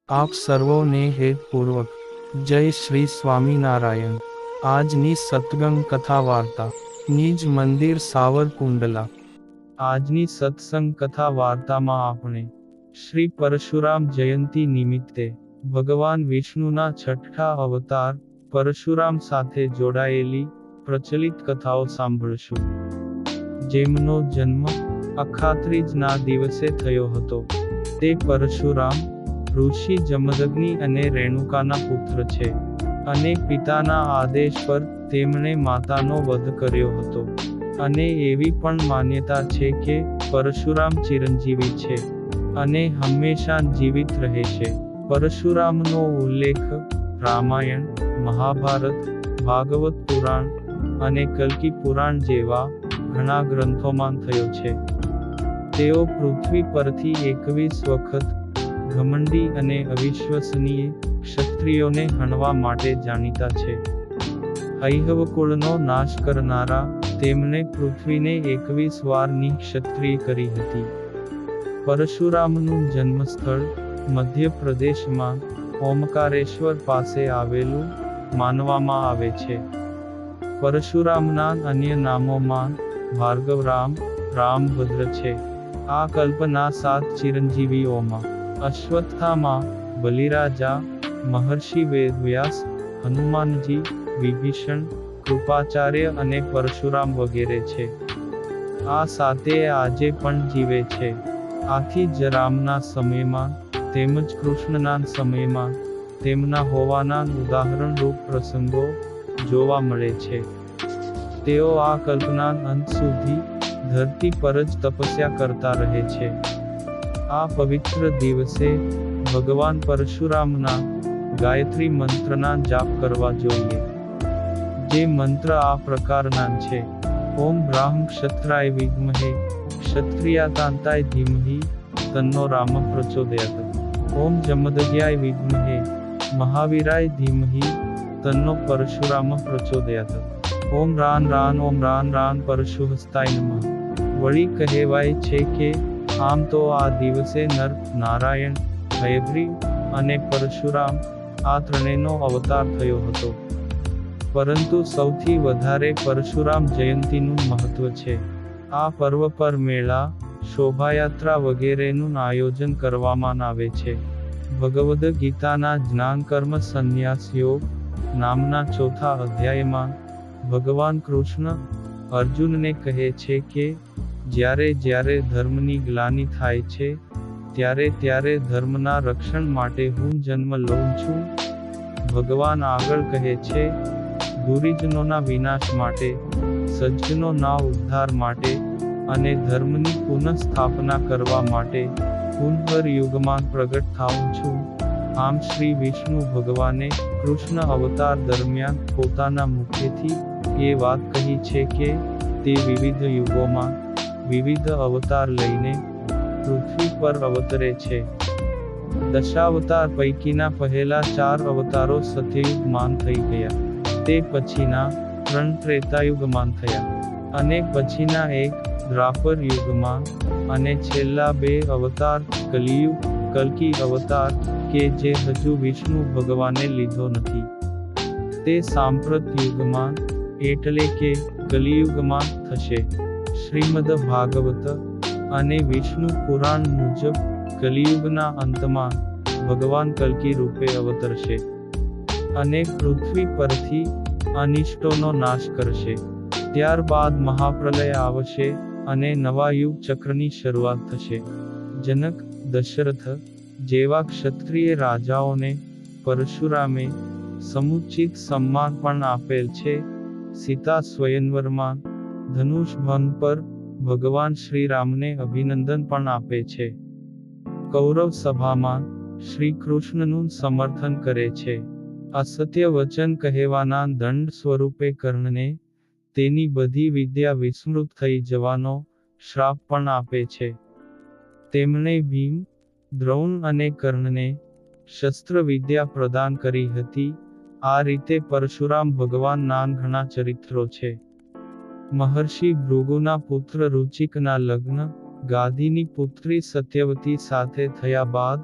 આપ સર્વોને હેતપૂર્વક જય શ્રી સ્વામિનારાયણ. આજની સત્સંગ કથા વાર્તા નિજ મંદિર સાવરકુંડલા. આજની સત્સંગ કથા વાર્તામાં આપણે શ્રી પરશુરામ જયંતી નિમિત્તે ભગવાન વિષ્ણુના છઠ્ઠા અવતાર પરશુરામ સાથે જોડાયેલી પ્રચલિત કથાઓ સાંભળશું. જેમનો જન્મ અખાત્રીજના દિવસે થયો હતો. તે પરશુરામ ઋષિ જમદગ્નિ અને રેણુકાના પુત્ર છે, અને પિતાના આદેશ પર તેમણે માતાનો વધ કર્યો હતો. અને એવી પણ માન્યતા છે કે પરશુરામ ચિરંજીવી છે અને હંમેશા જીવિત રહેશે. પરશુરામનો ઉલ્લેખ રામાયણ, મહાભારત, ભાગવત પુરાણ અને કલ્કી પુરાણ જેવા ઘણા ગ્રંથોમાં થયો છે. તેઓ પૃથ્વી પરથી 21 વખત ઘમંડી અને અવિશ્વસનીય ક્ષત્રિયોને હણવા માટે જાણીતા છે. હૈહવકુળનો નાશ કરનારા તેમણે પૃથ્વીને 21 વાર નિઃક્ષત્રિય કરી હતી. પરશુરામનું જન્મસ્થળ મધ્યપ્રદેશમાં ઓમકારેશ્વર પાસે આવેલું માનવામાં આવે છે. પરશુરામના અન્ય નામોમાં ભાર્ગવરામ, રામભદ્ર છે. આ કલ્પના 7 ચિરંજીવીઓમાં અશ્વત્થામા, બલિરાજા, મહર્ષિ વેદવ્યાસ, હનુમાનજી, વિભીષણ, કૃપાચાર્ય અને પરશુરામ વગેરે છે. આ સાતેય આજે પણ જીવે છે. આથી જ રામના સમયમાં તેમજ કૃષ્ણના સમયમાં તેમના હોવાના ઉદાહરણરૂપ પ્રસંગો જોવા મળે છે. તેઓ આ કલ્પના અંત સુધી ધરતી પર જ તપસ્યા કરતા રહે છે. આ પવિત્ર દિવસે ભગવાન પરશુરામના ગાયત્રી મંત્રના જાપ કરવા જોઈએ. જે મંત્ર આ પ્રકારના છે: ઓમ બ્રાહ્મ ક્ષત્રાય વિદ્મહે ક્ષત્રિયાકાંતાય ધીમહિ તન્નો રામ પ્રચોદયાત. ઓમ જમદગ્યાય વિદ્મહે મહાવીરાય ધીમહિ તન્નો પરશુરામ પ્રચોદયાત. ઓમ રાન રાન ઓમ રાન રાન પરશુહસ્તાય નમઃ. વળી કહેવાય છે કે આમ તો આ દિવસે નર નારાયણ, હયગ્રીવ અને પરશુરામ આ ત્રણેયનો અવતાર થયો હતો. પરંતુ સૌથી વધારે પરશુરામ જયંતીનું મહત્વ છે. આ પર્વ પર મેળા, શોભાયાત્રા વગેરેનું આયોજન કરવામાં આવે છે. ભગવદ્ ગીતાના જ્ઞાનકર્મ સંન્યાસ યોગ નામના 4થા અધ્યાયમાં ભગવાન કૃષ્ણ અર્જુનને કહે છે કે જ્યારે જ્યારે ધર્મની ગ્લાનિ થાય છે ત્યારે ત્યારે ધર્મના રક્ષણ માટે હું જન્મ લઉં છું. ભગવાન આગળ કહે છે, દુરીજનોના વિનાશ માટે, સજ્જનોના ઉદ્ધાર માટે અને ધર્મની પુનઃસ્થાપના કરવા માટે પુનઃ યુગમાં પ્રગટ થાઉં છું. આમ શ્રી વિષ્ણુ ભગવાને કૃષ્ણ અવતાર દરમિયાન પોતાના મુખેથી એ વાત કહી છે કે તે વિવિધ યુગોમાં વિવિધ અવતાર લઈને પૃથ્વી પર અવતરે છે. દશાવતાર પૈકીના પહેલા 4 અવતારો સત્યયુગમાં થઈ ગયા. તે પછીના 3 ત્રેતાયુગમાં થયા, અને પછીના 1 દ્વાપર યુગમાં, અને છેલ્લા 2 અવતાર કલિયુગ, કલ્કી અવતાર કે જે હજુ વિષ્ણુ ભગવાને લીધો નથી. તે સાંપ્રત યુગમાં એટલે કે કલિયુગમાં થશે. શ્રીમદ ભાગવત અને વિષ્ણુ પુરાણ મુજબ કલિયુગના અંતમાં ભગવાન કલ્કી રૂપે અવતરશે અને પૃથ્વી પરથી અનિષ્ટોનો નાશ કરશે. ત્યારબાદ મહાપ્રલય આવશે અને નવા યુગ ચક્રની શરૂઆત થશે. જનક, દશરથ જેવા ક્ષત્રિય રાજાઓને પરશુરામે સમુચિત સન્માન પણ આપેલ છે. સીતા સ્વયંવરમાં ધનુષ ભંગ પર ભગવાન શ્રીરામને અભિનંદન પણ આપે છે. કૌરવ સભામાં શ્રી કૃષ્ણનું સમર્થન કરે છે. અસત્ય વચન કહેવાના દંડ સ્વરૂપે કર્ણને તેની બધી વિદ્યા વિસ્મૃત થઈ જવાનો શ્રાપ પણ આપે છે. તેમણે ભીમ, દ્રોણ અને કર્ણને શસ્ત્ર વિદ્યા પ્રદાન કરી હતી. આ રીતે પરશુરામ ભગવાનના ઘણા ચરિત્રો છે. મહર્ષિ ભૃગુના પુત્ર રુચિકના લગ્ન ગાધિની પુત્રી સત્યવતી સાથે થયા બાદ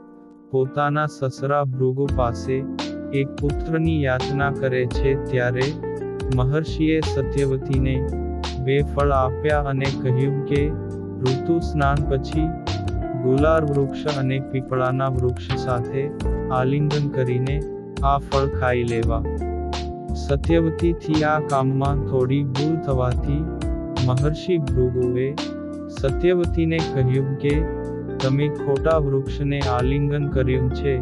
પોતાના સસરા ભૃગુ પાસે એક પુત્રની યાચના કરે છે ત્યારે મહર્ષિએ સત્યવતીને 2 ફળ આપ્યા અને કહ્યું કે ઋતુ સ્નાન પછી ગુલાર વૃક્ષ અને પીપળાના વૃક્ષ સાથે આલિંગન કરીને આ ફળ ખાઈ લેવા. સત્યવતીથી આ કામમાં થોડી ભૂલ થવાથી મહર્ષિ ભૃગુએ સત્યવતીને કહ્યું કે તમે ખોટા વૃક્ષને આલિંગન કર્યું છે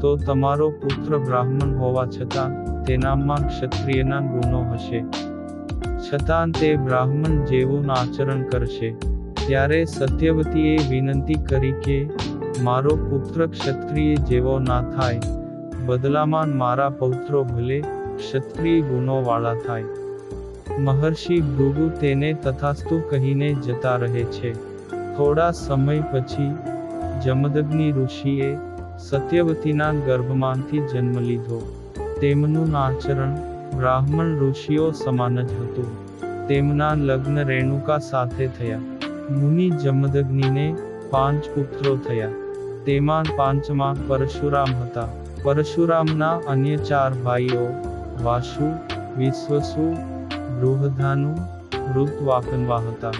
તો તમારો પુત્ર બ્રાહ્મણ હોવા છતાં તેનામાં ક્ષત્રિયના ગુણો હશે, છતાં તે બ્રાહ્મણ જેવું આચરણ કરશે. ત્યારે સત્યવતીએ વિનંતી કરી કે મારો પુત્ર ક્ષત્રિય જેવો ના થાય, બદલામાં મારા પૌત્રો ભલે ક્ષત્રિય ગુણોવાળા થાય. મહર્ષિ ભૃગુ તેને તથાસ્તુ કહીને જતા રહે છે. થોડા સમય પછી જમદગ્નિ ઋષિએ સત્યવતીના ગર્ભમાંથી જન્મ લીધો. તેમનું આચરણ બ્રાહ્મણ ઋષિઓ સમાન જ હતું. તેમના લગ્ન રેણુકા સાથે થયા. મુનિ જમદગ્નિને 5 પુત્રો થયા. તેમાં 5મા પરશુરામ હતા. પરશુરામના અન્ય 4 ભાઈઓ વાસુ, વિશ્વસુ, બૃહધાનુ, વૃત્તવાકન્વા હતા.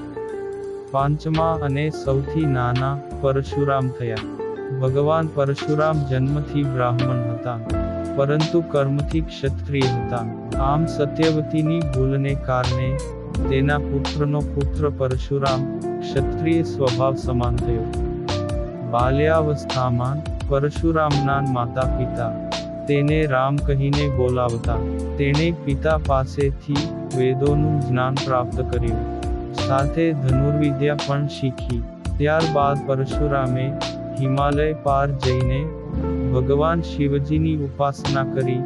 5મા અને સૌથી નાના પરશુરામ થયા. ભગવાન પરશુરામ જન્મથી બ્રાહ્મણ હતા, પરંતુ કર્મથી ક્ષત્રિય હતા. આમ સત્યવતીની ભૂલને કારણે તેના પુત્રનો પુત્ર પરશુરામ ક્ષત્રિય સ્વભાવ સમાન થયો. બાલ્યાવસ્થામાં પરશુરામના માતા પિતા તેને રામ કહીને બોલાવતા. તેણે પિતા પાસેથી વેદોનું જ્ઞાન પ્રાપ્ત કર્યું, સાથે ધનુર્વિદ્યા પણ શીખી. ત્યારબાદ પરશુરામે હિમાલય પાર જઈને ભગવાન શિવજીની ઉપાસના કરી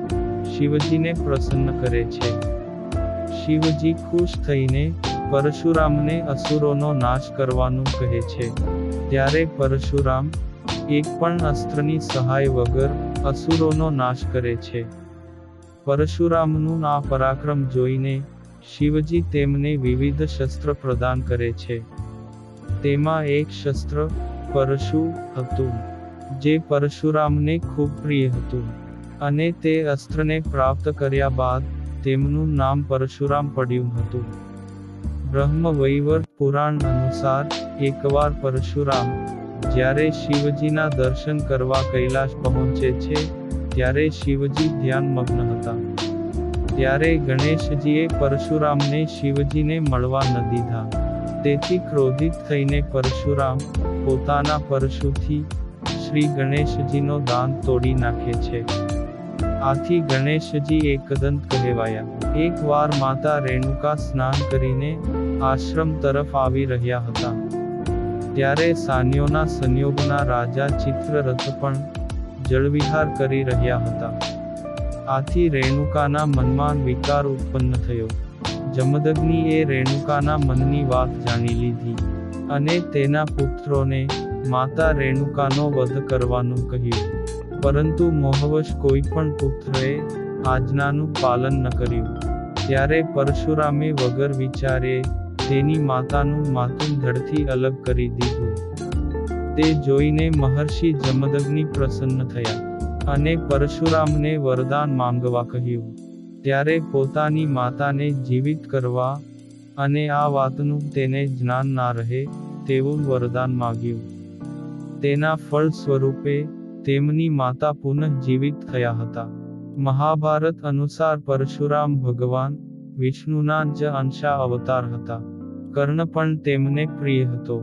શિવજીને પ્રસન્ન કરે છે. શિવજી ખુશ થઈને પરશુરામને અસુરોનો નાશ કરવાનું કહે છે. ત્યારે પરશુરામ એક પણ અસ્ત્રની સહાય વગર અસુરોનો નાશ કરે છે. પરશુરામનું આ પરાક્રમ જોઈને શિવજી તેમને વિવિધ શસ્ત્ર પ્રદાન કરે છે. તેમાં એક શસ્ત્ર પરશુ હતું, જે પરશુરામને ખૂબ પ્રિય હતું, અને તે અસ્ત્રને પ્રાપ્ત કર્યા બાદ તેમનું નામ પરશુરામ પડ્યું હતું. બ્રહ્મવૈવર્ત પુરાણ અનુસાર એકવાર પરશુરામ જ્યારે શિવજીના દર્શન કરવા કૈલાશ પહોંચે છે ત્યારે શિવજી ધ્યાનમગ્ન હતા. ત્યારે ગણેશજીએ પરશુરામને શિવજીને મળવા ન દીધા. તેથી ક્રોધિત થઈને પરશુરામ પોતાના પરશુથી શ્રી ગણેશજીનો દાંત તોડી નાખે છે. આથી ગણેશજી એકદંત કહેવાયા. એકવાર માતા રેણુકા સ્નાન કરીને આશ્રમ તરફ આવી રહ્યા હતા. ત્યારે સાન્યોના સંયોગના રાજા ચિત્રરથ પણ જળવિહાર કરી રહ્યા હતા. આથી રેણુકાના મનમાં વિકાર ઉત્પન્ન થયો. જમદગ્નિએ રેણુકાના મનની વાત જાણી લીધી અને તેના પુત્રોને માતા રેણુકાનો વધ કરવાનું કહ્યું. પરંતુ મોહવશ કોઈ પણ પુત્રએ આજ્ઞાનું પાલન ન કર્યું. ત્યારે પરશુરામે વગર વિચારે તેની માતાનું માથું ધડથી અલગ કરી દીધું. તે જોઈને મહર્ષિ જમદગ્નિ પ્રસન્ન થયા અને પરશુરામને વરદાન માંગવા કહ્યું. ત્યારે પોતાની માતાને જીવિત કરવા અને આ વાતનું તેને જ્ઞાન ના રહે તેવું વરદાન માંગ્યું. તેના ફળ સ્વરૂપે તેમની માતા પુનઃ જીવિત થયા હતા. મહાભારત અનુસાર પરશુરામ ભગવાન વિષ્ણુના જ અંશા અવતાર હતા. કર્ણ પણ તેમને પ્રિય હતો.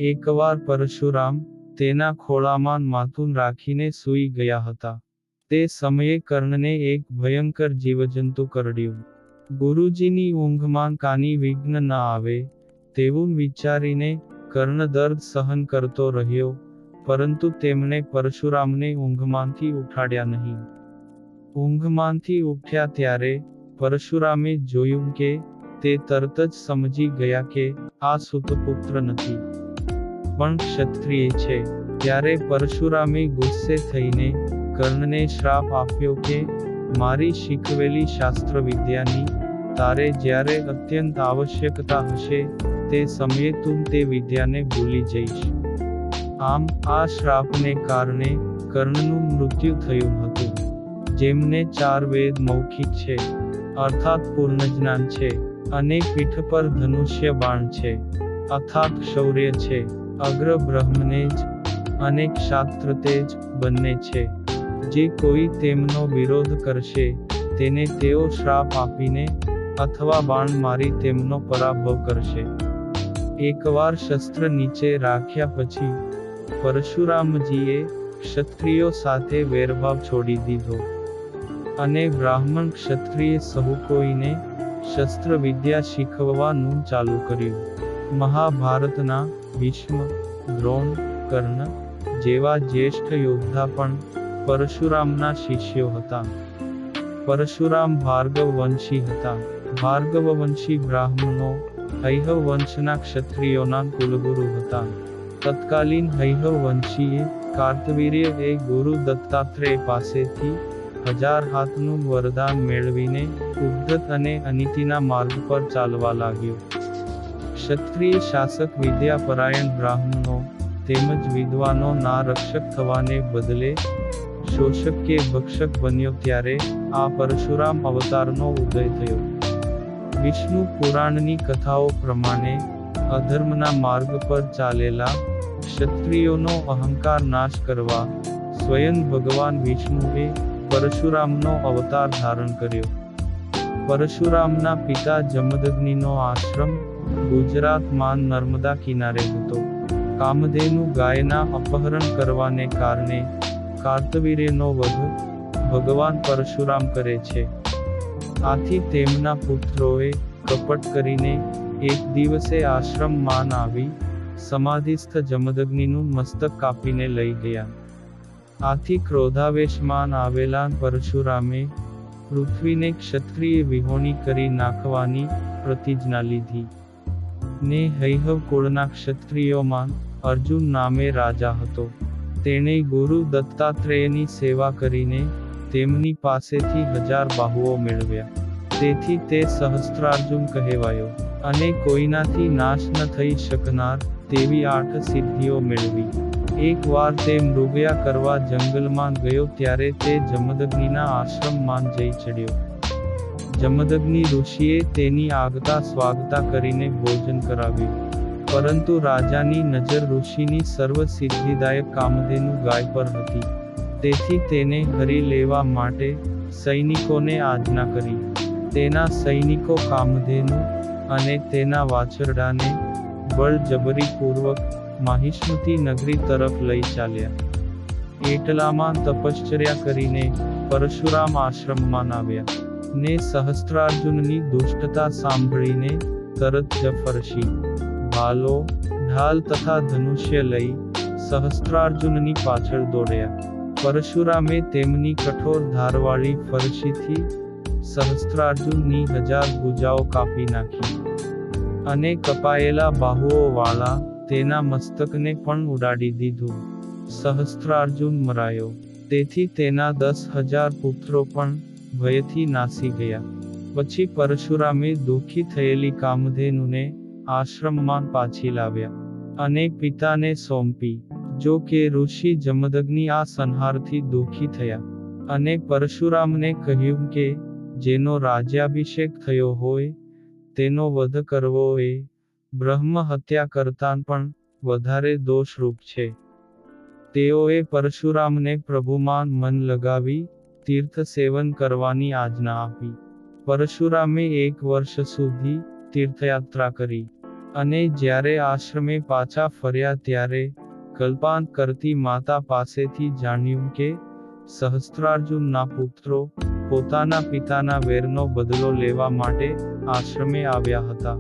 એકવાર પરશુરામ તેના ખોળામાં માથું રાખીને સૂઈ ગયા હતા. તે સમયે કર્ણને એક ભયંકર જીવજંતુ કરડ્યું. ગુરુજીની ઊંઘમાં કાની વિઘ્ન ન આવે તેવું વિચારીને કર્ણ દર્દ સહન કરતો રહ્યો, પરંતુ તેમણે પરશુરામને ઊંઘમાંથી ઉઠાડ્યા નહીં. ઊંઘમાંથી ઉઠ્યા ત્યારે પરશુરામે જોયું કે તે તરત જ સમજી ગયા કે આ સુતપુત્ર નથી, પણ ક્ષત્રિય છે. ત્યારે પરશુરામે ગુસ્સે થઈને કર્ણને શ્રાપ આપ્યો કે મારી શીખવેલી શાસ્ત્ર વિદ્યાની તારે જ્યારે અત્યંત આવશ્યકતા હશે તે સમયે તું તે વિદ્યાને ભૂલી જઈશ. આમ આ શ્રાપને કારણે કર્ણનું મૃત્યુ થયું હતું, જેમને 4 વેદ મૌખિક છે, અર્થાત પૂર્ણ જ્ઞાન છે, અને પીઠ પર ધનુષ્ય બાણ છે, અર્થાત શૌર્ય છે, અગ્ર બ્રહ્મને જ અને ક્ષાત્ર તેજ બંને છે. જે કોઈ તેમનો વિરોધ કરશે તેને તેઓ શ્રાપ આપીને અથવા બાણ મારી તેમનો પરાભવ કરશે. એકવાર શસ્ત્ર નીચે રાખ્યા પછી પરશુરામજીએ ક્ષત્રિયો સાથે વેરભાવ છોડી દીધો અને બ્રાહ્મણ ક્ષત્રિય સહુ કોઈને શસ્ત્ર વિદ્યા શીખવવાનું ચાલુ કર્યું. મહાભારતના ભીષ્મ, દ્રોણ, કર્ણ જેવા જ્યેષ્ઠ યોદ્ધા પણ પરશુરામના શિષ્યો હતા. પરશુરામ ભાર્ગવ વંશી હતા. ભાર્ગવ વંશી બ્રાહ્મણો હૈહવ વંશના ક્ષત્રિયોના કુલગુરુ હતા. તત્કાલીન હૈહવ વંશીએ કાર્તવીર્ય એ ગુરુ દત્તાત્રેય પાસેથી 1000 હાથનું વરદાન મેળવીને ઉદ્ધત અને અનીતિના માર્ગ પર ચાલવા લાગ્યો. ક્ષત્રિય શાસક વિદ્યાપરાયણ બ્રાહ્મણો તેમજ વિદ્વાનોના રક્ષક થવાને બદલે શોષક કે ભક્ષક બન્યો ત્યારે આ પરશુરામ અવતારનો ઉદય થયો. વિષ્ણુ પુરાણની કથાઓ પ્રમાણે અધર્મના માર્ગ પર ચાલેલા ક્ષત્રિયોનો અહંકાર નાશ કરવા સ્વયં ભગવાન વિષ્ણુએ પરશુરામનો અવતાર ધારણ કર્યો. પરશુરામના પિતા જમદગ્નિનો આશ્રમ ગુજરાતમાં નર્મદા કિનારે હતો. કામધેનુ ગાયના અપહરણ કરવાને કારણે કાર્તવીર્યનો વધ ભગવાન પરશુરામ કરે છે. આથી તેમના પુત્રોએ કપટ કરીને એક દિવસે આશ્રમમાં આવી સમાધિસ્થ જમદગ્નિનું મસ્તક કાપીને લઈ ગયા. આથી ક્રોધાવેશમાં આવેલા પરશુરામે પૃથ્વીને ક્ષત્રિય વિહોણી કરી નાખવાની પ્રતિજ્ઞા લીધી. ને હૈહવ કુળના ક્ષત્રિયોમાં અર્જુન નામે રાજા હતો. તેણે ગુરુ દત્તાત્રેયની સેવા કરીને તેમની પાસેથી 1000 બાહુઓ મેળવ્યા. તેથી તે સહસ્ત્રાર્જુન કહેવાયો અને કોઈનાથી નાશ ન થઈ શકનાર તેવી 8 સિદ્ધિઓ મેળવી. એકવાર તે મૃગયા કરવા જંગલમાં ગયો ત્યારે તે જમદગ્નિના આશ્રમમાં જઈ ચડ્યો. જમદગ્નિ ઋષિએ તેની આગતા સ્વાગતા કરીને ભોજન કરાવ્યું. પરંતુ રાજાની નજર ઋષિની સર્વ સિદ્ધિદાયક કામધેનુ ગાય પર હતી. તેથી તેને હરી લેવા માટે સૈનિકોને આજ્ઞા કરી. તેના સૈનિકો કામધેનુ અને તેના વાછરડાને બળજબરીપૂર્વક માહિષ્મતિ નગરી તરફ લઈ ચાલ્યા. એટલામાં તપશ્ચર્યા કરીને પરશુરામ આશ્રમમાં આવ્યા ને સહસ્ત્રાર્જુનની દુષ્ટતા સાંભળીને તરત જ ફરસી, ભાલો, ઢાલ તથા ધનુષ્ય લઈ સહસ્ત્રાર્જુનની પાછળ દોડ્યા. પરશુરામે તેમની કઠોર ધારવાળી ફરસીથી સહસ્ત્રાર્જુનની 1000 ભુજાઓ કાપી નાખી અને કપાયેલા બાહુઓ વાળા તેના મસ્તકને પણ ઉડાડી દીધું. સહસ્ત્રાર્જુન મરાયો. તેથી તેના 10,000 પુત્રો પણ ભયથી નાસી ગયા. પછી પરશુરામે દુઃખી થયેલી કામધેનુને આશ્રમમાં પાછી લાવ્યા અને પિતાને સોંપી. જો કે ઋષિ જમદગ્નિ આ સંહારથી દુઃખી થયા અને પરશુરામને કહ્યું કે જેનો રાજ્યાભિષેક થયો હોય તેનો વધ કરવો એ બ્રહ્મ હત્યા કરતાં પણ વધારે દોષરૂપ છે. તેઓએ પરશુરામને પ્રભુમાં મન લગાવી તીર્થ સેવન કરવાની આજ્ઞા આપી. પરશુરામે 1 વર્ષ સુધી તીર્થયાત્રા કરી અને જ્યારે આશ્રમે પાછા ફર્યા ત્યારે કલ્પાંત કરતી માતા પાસેથી જાણ્યું કે સહસ્ત્રાર્જુનના પુત્રો પોતાના પિતાના વેરનો બદલો લેવા માટે આશ્રમે આવ્યા હતા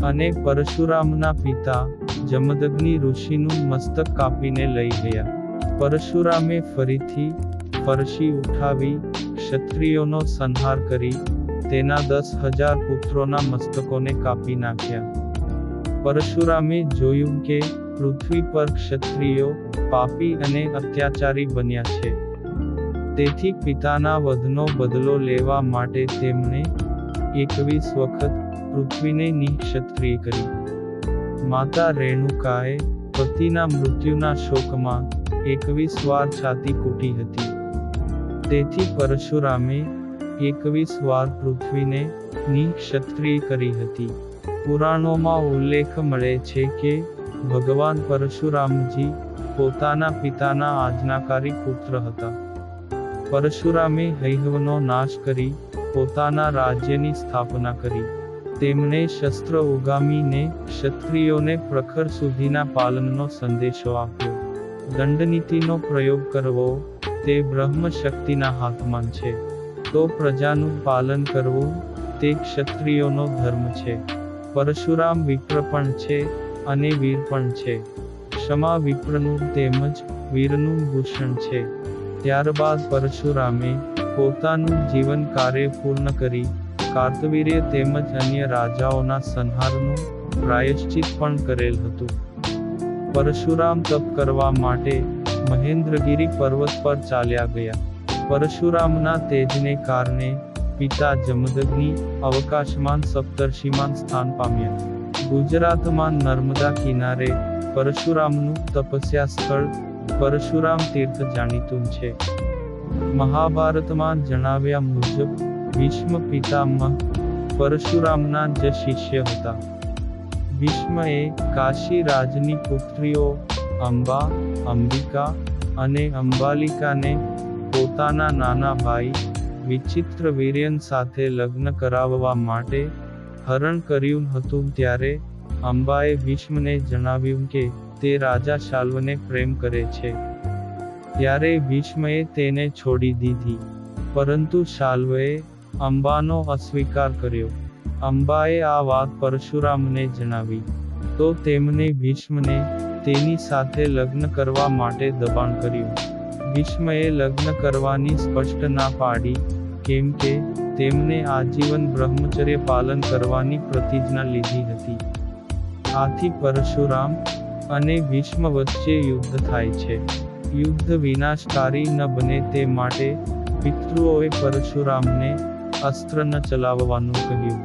અને પરશુરામના પિતા જમદગ્નિ ઋષિનું મસ્તક કાપીને લઈ ગયા. પરશુરામે ફરીથી ફરસી ઉઠાવી ક્ષત્રિયોનો સંહાર કરી તેના 10,000 પુત્રોના મસ્તકોને કાપી નાખ્યા. પરશુરામે જોયું કે પૃથ્વી પર ક્ષત્રિયો પાપી અને અત્યાચારી બન્યા છે. તેથી પિતાના વધનો બદલો લેવા માટે તેમણે 21 વખત પૃથ્વીને નિઃક્ષત્રિય કરી. માતા રેણુકાએ પતિના મૃત્યુના શોકમાં 21 વાર છાતી કૂટી હતી. તેથી પરશુરામે 21 વાર પૃથ્વીને નિઃક્ષત્રિય કરી હતી. પુરાણોમાં ઉલ્લેખ મળે છે કે ભગવાન પરશુરામજી પોતાના પિતાના આજ્ઞાકારી પુત્ર હતા. પરશુરામે હૈહવનો નાશ કરી પોતાના રાજ્યની સ્થાપના કરી. તેમણે શસ્ત્ર ઉગામીને ક્ષત્રિયોને પ્રખર સુધીના પાલનનો સંદેશો આપ્યો. દંડનીતિનો પ્રયોગ કરવો તે બ્રહ્મ શક્તિના હાથમાં છે, તો પ્રજાનું પાલન કરવું તે ક્ષત્રિયોનો ધર્મ છે. પરશુરામ વિપ્ર પણ છે અને વીર પણ છે. ક્ષમા વિપ્રનું તેમજ વીરનું ભૂષણ છે. ત્યારબાદ પરશુરામે પોતાનું જીવન કાર્ય પૂર્ણ કરી કાર્તવીર્ય તેમજ અન્ય રાજાઓના સંહારનું પ્રાયશ્ચિત પણ કરેલ હતું. પરશુરામ તપ કરવા માટે મહેન્દ્રગિરી પર્વત પર ચાલ્યા ગયા. પરશુરામના તેજને કારણે પિતા જમદગ્નિ અવકાશમાન સપ્તર્ષિમાન સ્થાન પામ્યા. ગુજરાતમાં નર્મદા કિનારે પરશુરામનું તપસ્યા સ્થળ પરશુરામ તીર્થ જાણીતું છે. મહાભારતમાં જણાવ્યા મુજબ ભીષ્મ પિતામહ પરશુરામના જ શિષ્ય હતા. ભીષ્મએ કાશી રાજની પુત્રીઓ અંબા, અંબિકા અને અંબાલિકાને પોતાના નાના ભાઈ વિચિત્રવીર્યન સાથે લગ્ન કરાવવા માટે હરણ કર્યું હતું. ત્યારે અંબાએ ભીષ્મને જણાવ્યું કે તે રાજા શાલ્વને પ્રેમ કરે છે. ત્યારે ભીષ્મએ તેને છોડી દીધી, પરંતુ શાલ્વએ અંબાનો અસ્વીકાર કર્યો. અંબાએ આ વાત પરશુરામને જણાવી, તો તેમણે ભીષ્મને તેની સાથે લગ્ન કરવા માટે દબાણ કર્યું. ભીષ્મએ લગ્ન કરવાની સ્પષ્ટ ના પાડી, કેમ કે તેમણે આજીવન બ્રહ્મચર્ય પાલન કરવાની પ્રતિજ્ઞા લીધી હતી. આથી પરશુરામ અને ભીષ્મ વચ્ચે યુદ્ધ થાય છે. યુદ્ધ વિનાશકારી ન બને તે માટે પિતૃઓએ પરશુરામને અસ્ત્ર ન ચલાવવાનું કહ્યું.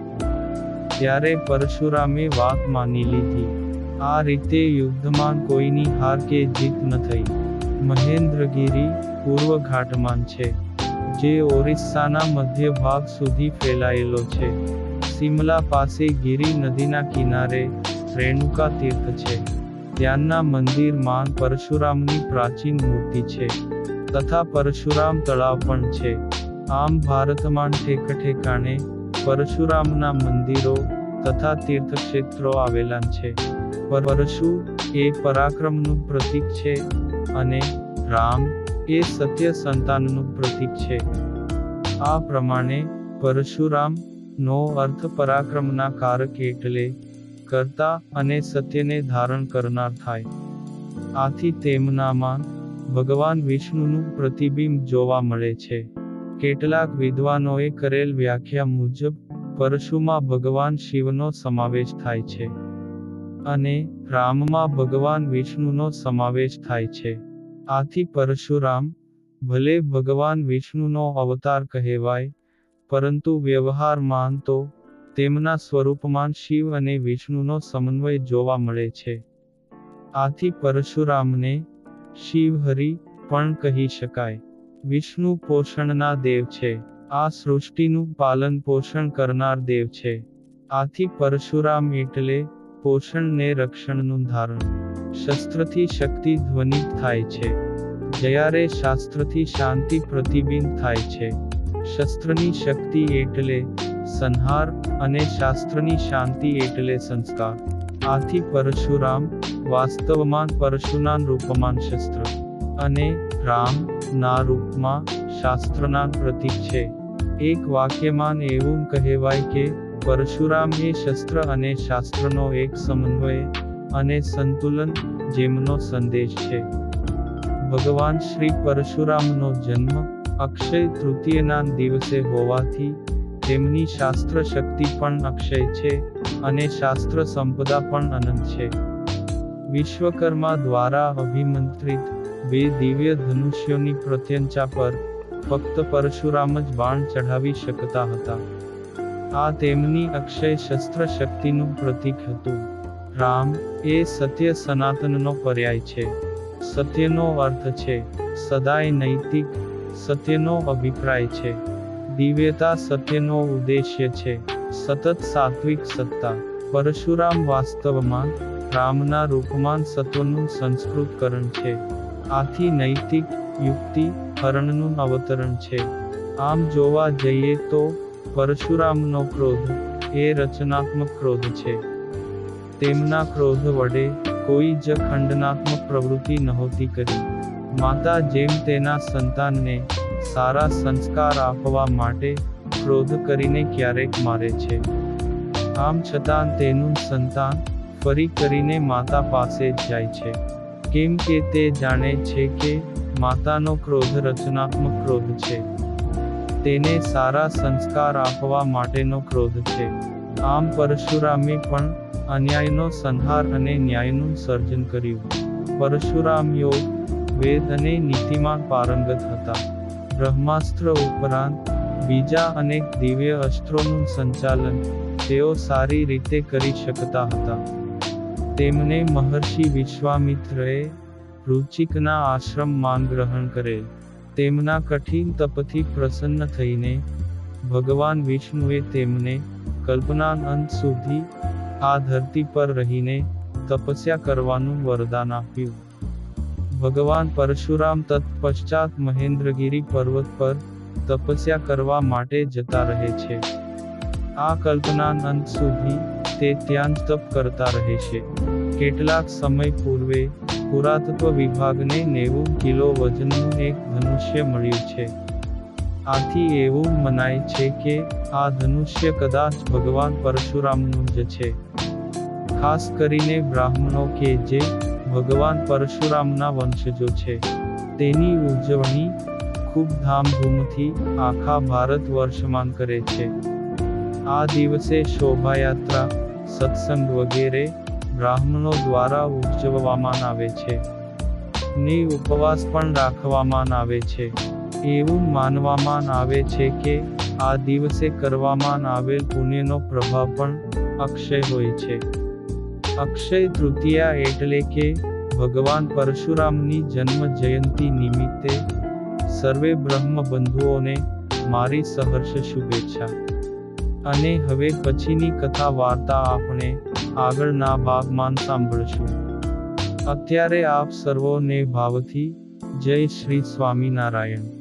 ત્યારે પરશુરામે વાત માની લીધી. આ રીતે યુદ્ધમાં કોઈની હાર કે જીત ન થઈ. મહેન્દ્રગિરી પૂર્વ ઘાટમાં છે, જે ઓરિસ્સાના મધ્ય ભાગ સુધી ફેલાયેલો છે. સિમલા પાસે ગિરી નદીના કિનારે રેણુકા તીર્થ છે. ત્યાંના મંદિરમાં પરશુરામની પ્રાચીન મૂર્તિ છે, તથા પરશુરામ તળાવ પણ છે. આમ ભારતમાં ઠેકઠેકાણે પરશુરામના મંદિરો તથા તીર્થક્ષેત્રો આવેલા છે. પરશુ એ પરાક્રમનું પ્રતીક છે અને રામ એ સત્ય સંતાનનું પ્રતીક છે. આ પ્રમાણે પરશુરામ નો અર્થ પરાક્રમના કારક એટલે કરતા અને સત્યને ધારણ કરનાર થાય. આથી તેમનામાં ભગવાન વિષ્ણુનું પ્રતિબિંબ જોવા મળે છે. કેટલાક વિદ્વાનોએ કરેલ વ્યાખ્યા મુજબ પરશુમાં ભગવાન શિવનો સમાવેશ થાય છે અને રામમાં ભગવાન વિષ્ણુનો સમાવેશ થાય છે. આથી પરશુરામ ભલે ભગવાન વિષ્ણુનો અવતાર કહેવાય, પરંતુ વ્યવહારમાં તો તેમના સ્વરૂપમાં શિવ અને વિષ્ણુનો સમન્વય જોવા મળે છે. આથી પરશુરામને શિવહરિ પણ કહી શકાય. વિષ્ણુ પોષણના દેવ છે. આ સૃષ્ટિનું પાલન પોષણ કરનાર દેવ છે. આથી પરશુરામ એટલે પોષણ ને રક્ષણનું ધારણ. શસ્ત્રથી શક્તિ ધ્વનિત થાય છે, જ્યારે શાસ્ત્રથી શાંતિ પ્રતિબિંબ થાય છે. શસ્ત્રની શક્તિ એટલે સંહાર અને શાસ્ત્રની શાંતિ એટલે સંસ્કાર. આથી પરશુરામ વાસ્તવમાં પરશુના રૂપમાં શસ્ત્ર અને રામ ના રૂપમાં શાસ્ત્રના પ્રતીક છે. એક વાક્યમાં એવું કહેવાય કે પરશુરામ એ શસ્ત્ર અને શાસ્ત્રનો એક સમન્વય અને સંતુલન જેમનો સંદેશ છે. ભગવાન શ્રી પરશુરામનો જન્મ અક્ષય તૃતીયના દિવસે હોવાથી તેમની શાસ્ત્ર શક્તિ પણ અક્ષય છે અને શાસ્ત્ર સંપદા પણ અનંત છે. વિશ્વકર્મા દ્વારા અભિમંત્રિત 2 દિવ્ય ધનુષ્યોની પ્રત્યંચા પર ફક્ત પરશુરામ જ બાણ ચઢાવી શકતા હતા. આ તેમની અક્ષય શસ્ત્ર શક્તિનું પ્રતીક હતું. રામ એ સત્ય સનાતનનો પર્યાય છે. સત્યનો અર્થ છે સદાય નૈતિક, સત્યનો અભિપ્રાય છે દિવ્યતા, સત્યનો ઉદ્દેશ્ય છે સતત સાત્વિક સત્તા. પરશુરામ વાસ્તવમાં રામના રૂપમાં સત્વનું સંસ્કૃતકરણ છે. આથી નૈતિક યુક્તિ હરણનું અવતરણ છે. આમ જોવા જઈએ તો પરશુરામનો ક્રોધ એ રચનાત્મક ક્રોધ છે. તેમના ક્રોધ વડે કોઈ જ ખંડનાત્મક પ્રવૃત્તિ નહોતી કરી. માતા જેમ તેના સંતાનને સારા સંસ્કાર આપવા માટે ક્રોધ કરીને ક્યારેક મારે છે, આમ છતાં તેનું સંતાન ફરી કરીને માતા પાસે જ જાય છે, કેમ કે તે જાણે છે કે માતાનો ક્રોધ રચનાત્મક ક્રોધ છે, તેને સારા સંસ્કાર આપવા માટેનો ક્રોધ છે. આમ પરશુરામે પણ અન્યાયનો સંહાર અને ન્યાયનું સર્જન કર્યું. પરશુરામ યોગ, વેદ અને નીતિમાં પારંગત હતા. બ્રહ્માસ્ત્ર ઉપરાંત બીજા અનેક દિવ્ય અસ્ત્રોનું સંચાલન તેઓ સારી રીતે કરી શકતા હતા. તેમને મહર્ષિ વિશ્વામિત્રએ ઋચિકના આશ્રમમાં ગ્રહણ કરેલ. તેમના કઠિન તપથી પ્રસન્ન થઈને ભગવાન વિષ્ણુએ તેમને કલ્પના અંત સુધી આ ધરતી પર રહીને તપસ્યા કરવાનું વરદાન આપ્યું. ભગવાન પરશુરામ તત્પશ્ચાત મહેન્દ્રગિરી પર્વત પર તપસ્યા કરવા માટે જતા રહે છે. આ કલ્પના અંત સુધી તે ત્યાં જ તપ કરતા રહેશે. કેટલાક સમય પૂર્વે પુરાતત્વ વિભાગને 90 કિલો વજનનું એક ધનુષ્ય મળ્યું છે. આથી એવું મનાય છે કે આ ધનુષ્ય કદાચ ભગવાન પરશુરામનું જ છે. ખાસ કરીને બ્રાહ્મણો કે જે ભગવાન પરશુરામના વંશજો છે, તેની ઉજવણી ખૂબ ધામધૂમથી આખા ભારત વર્ષમાં કરે છે. આ દિવસે શોભાયાત્રા, સત્સંગ વગેરે બ્રાહ્મણો દ્વારા ઉજવવામાં આવે છે ને ઉપવાસ પણ રાખવામાં આવે છે. એવું માનવામાં આવે છે કે આ દિવસે કરવામાં આવેલ પુણ્યનો પ્રભાવ પણ અક્ષય હોય છે. અક્ષય તૃતીયા એટલે કે ભગવાન પરશુરામની જન્મ જયંતિ નિમિત્તે સર્વે બ્રહ્મ બંધુઓને મારી સહર્ષ શુભેચ્છા. અને હવે પછીની કથા વાર્તા આપણે આગળના ભાગમાં સાંભળશું. અત્યારે આપ સર્વોને ભાવથી જય શ્રી સ્વામિનારાયણ.